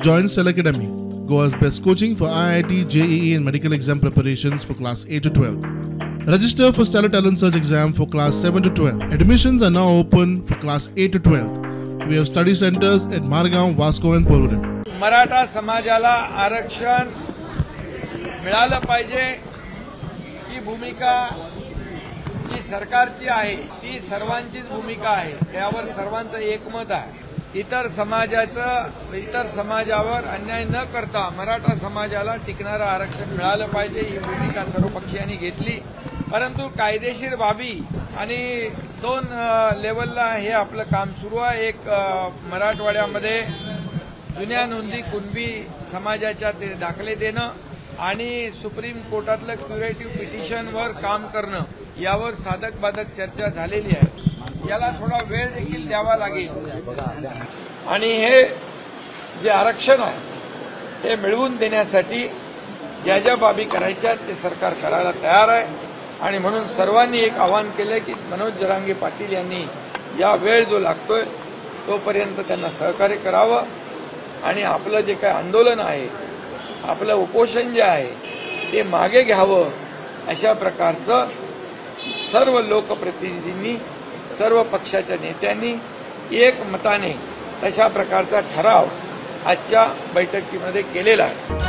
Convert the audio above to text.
Join Cell Academy, Goa's best coaching for IIT, JEE and medical exam preparations for class 8 to 12. Register for Stellar Talent Search exam for class 7 to 12. Admissions are now open for class 8 to 12. We have study centers at Margao, Vasco and Porvorim. Maratha समाजाला आरक्षण मिळालं पाहिजे ही भूमिका जी सरकारची आहे ती सर्वांचीच भूमिका आहे. त्यावर सर्वांचं एकमत आहे. इतर समाजावर अन्याय न करता मराठा समाजाला टिकणारं आरक्षण मिळालं पाहिजे ही भूमिका सर्व पक्षांनी घेतली. परंतु कायदेशीर बाबी आणि दोन लेवलला हे आपलं काम सुरू आहे. एक मराठवाड्यामध्ये जुन्या नोंदी कुणबी समाजाच्या ते दाखले देणं आणि सुप्रीम कोर्टातलं क्युरेटिव्ह पिटिशनवर काम करणं यावर साधक बाधक चर्चा झालेली आहे. याला थोडा वेळ देखील द्यावा लागेल आणि हे जे आरक्षण आहे हे मिळवून देण्यासाठी ज्या ज्या बाबी करायच्या ते सरकार करायला तयार आहे. आणि म्हणून सर्वांनी एक आवाहन केलं की मनोज जरांगे पाटील यांनी या वेळ जो लागतोय तोपर्यंत त्यांना सहकार्य करावं आणि आपलं जे काही आंदोलन आहे आपलं उपोषण जे आहे ते मागे घ्यावं अशा प्रकारचं सर्व लोकप्रतिनिधींनी सर्व पक्षाच्या नेत्यांनी एक मताने तशा प्रकारचा ठराव आजच्या बैठकीमध्ये केलेला आहे.